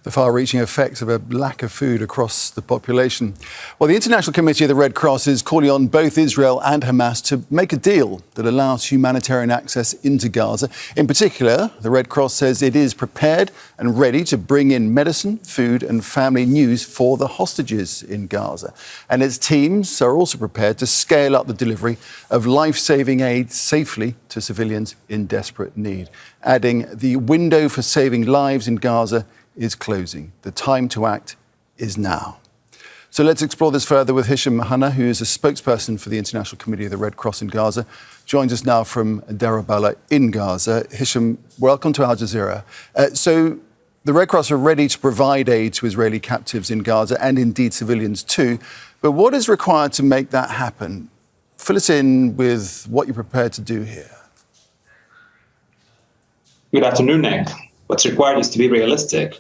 the far-reaching effects of a lack of food across the population. Well, the International Committee of the Red Cross is calling on both Israel and Hamas to make a deal that allows humanitarian access into Gaza. In particular, the Red Cross says it is prepared and ready to bring in medicine, food and family news for the hostages in Gaza. And its teams are also prepared to scale up the delivery of life-saving aid safely to civilians in desperate need, adding the window for saving lives in Gaza is closing. The time to act is now. So let's explore this further with Hisham Mhanna, who is a spokesperson for the International Committee of the Red Cross in Gaza. Joins us now from Deir al-Balah in Gaza. Hisham, welcome to Al Jazeera. So the Red Cross are ready to provide aid to Israeli captives in Gaza and indeed civilians too. But what is required to make that happen? Fill us in with what you're prepared to do here. Good afternoon, Nick. What's required is to be realistic.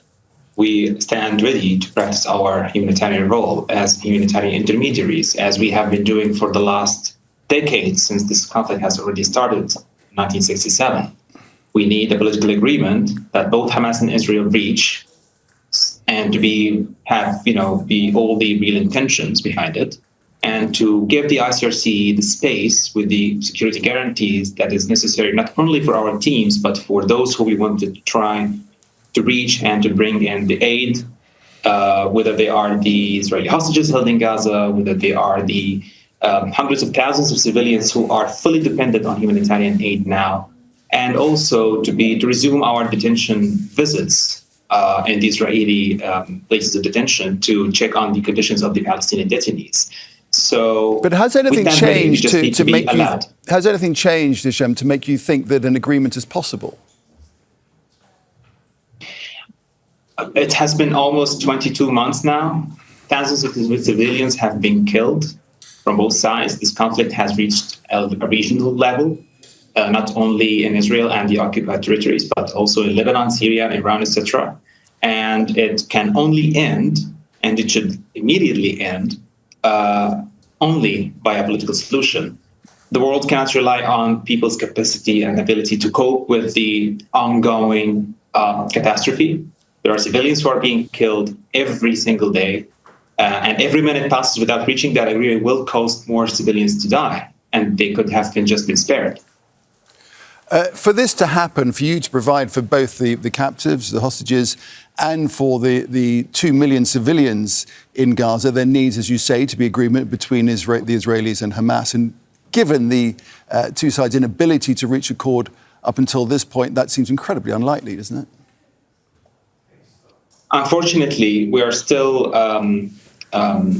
We stand ready to practice our humanitarian role as humanitarian intermediaries, as we have been doing for the last decades since this conflict has already started in 1967. We need a political agreement that both Hamas and Israel reach, and to have all the real intentions behind it, and to give the ICRC the space with the security guarantees that is necessary, not only for our teams, but for those who we want to try to reach and to bring in the aid, whether they are the Israeli hostages held in Gaza, whether they are the hundreds of thousands of civilians who are fully dependent on humanitarian aid now, and also to resume our detention visits in the Israeli places of detention to check on the conditions of the Palestinian detainees. But has anything changed to make you? Has anything changed, Hisham, to make you think that an agreement is possible? It has been almost 22 months now. Thousands of civilians have been killed from both sides. This conflict has reached a regional level, not only in Israel and the occupied territories, but also in Lebanon, Syria, Iran, etc. And it can only end, and it should immediately end, only by a political solution. The world cannot rely on people's capacity and ability to cope with the ongoing catastrophe. There are civilians who are being killed every single day, and every minute passes without reaching that agreement will cause more civilians to die, and they could have just been spared. For this to happen, for you to provide for both the captives, the hostages, and for the 2 million civilians in Gaza, there needs, as you say, to be agreement between the Israelis and Hamas. And given the two sides' inability to reach accord up until this point, that seems incredibly unlikely, doesn't it? Unfortunately, we are still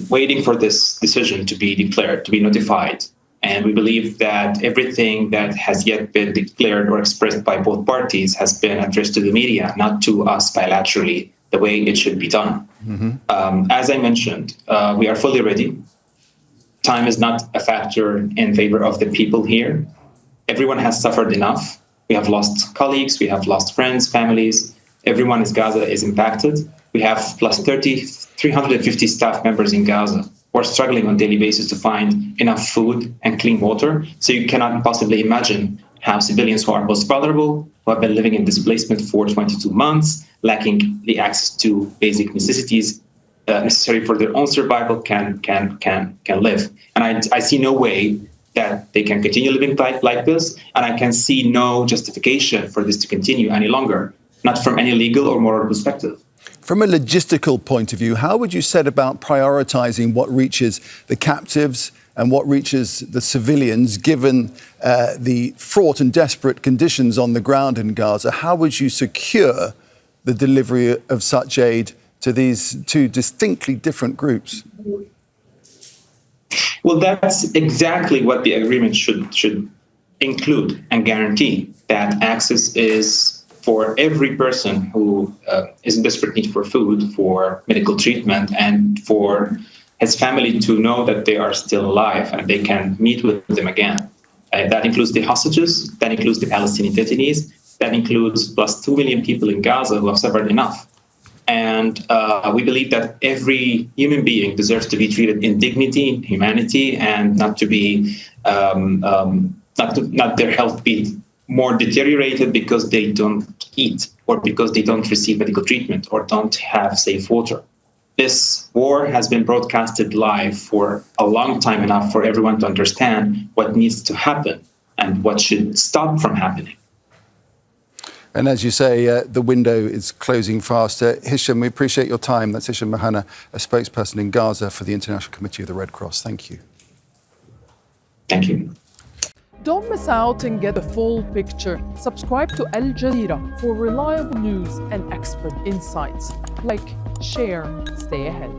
waiting for this decision to be declared, to be notified. And we believe that everything that has yet been declared or expressed by both parties has been addressed to the media, not to us bilaterally, the way it should be done. Mm-hmm. As I mentioned, we are fully ready. Time is not a factor in favor of the people here. Everyone has suffered enough. We have lost colleagues, we have lost friends, families. Everyone in Gaza is impacted. We have plus 350 staff members in Gaza who are struggling on a daily basis to find enough food and clean water. So you cannot possibly imagine how civilians who are most vulnerable, who have been living in displacement for 22 months, lacking the access to basic necessities necessary for their own survival, can live. And I see no way that they can continue living like this, and I can see no justification for this to continue any longer, not from any legal or moral perspective. From a logistical point of view, how would you set about prioritizing what reaches the captives and what reaches the civilians, given the fraught and desperate conditions on the ground in Gaza? How would you secure the delivery of such aid to these two distinctly different groups? Well, that's exactly what the agreement should include and guarantee, that access is for every person who is in desperate need for food, for medical treatment, and for his family to know that they are still alive and they can meet with them again. That includes the hostages, that includes the Palestinian detainees, that includes plus 2 million people in Gaza who have suffered enough. And we believe that every human being deserves to be treated in dignity, in humanity, and not to be not their health be more deteriorated because they don't eat or because they don't receive medical treatment or don't have safe water. This war has been broadcasted live for a long time enough for everyone to understand what needs to happen and what should stop from happening. And as you say, the window is closing faster. Hisham, we appreciate your time. That's Hisham Mhanna, a spokesperson in Gaza for the International Committee of the Red Cross. Thank you. Thank you. Don't miss out and get the full picture. Subscribe to Al Jazeera for reliable news and expert insights. Like, share, stay ahead.